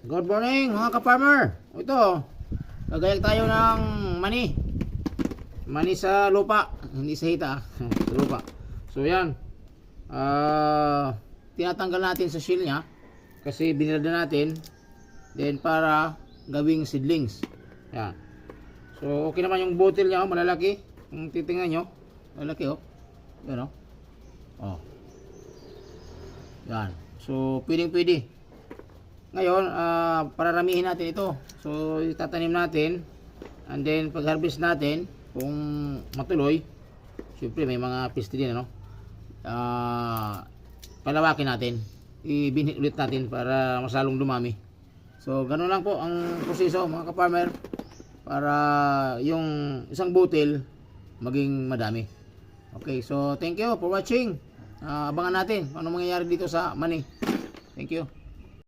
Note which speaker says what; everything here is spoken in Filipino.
Speaker 1: Good morning mga ka-farmer. Ito, gagayag tayo ng mani. Mani sa lupa, hindi sa hita. Sa lupa. So yan, tinatanggal natin sa shell nya kasi binilada natin. Then para gawing seedlings. Yan. So okay naman yung bottle nya, malalaki. Kung titingnan nyo, malalaki oh. Yan oh. Oh. Yan. So pwedeng-pwede. Ngayon, pararamihin natin ito. So, itatanim natin. And then, pag harvest natin, kung matuloy, syempre may mga peste din, ano? Palawakin natin. Ibinhit ulit natin para masalong dumami. So, ganun lang po ang proseso, mga ka-farmer. Para yung isang butil, maging madami. Okay, so thank you for watching. Abangan natin kung ano mangyayari dito sa mani. Thank you.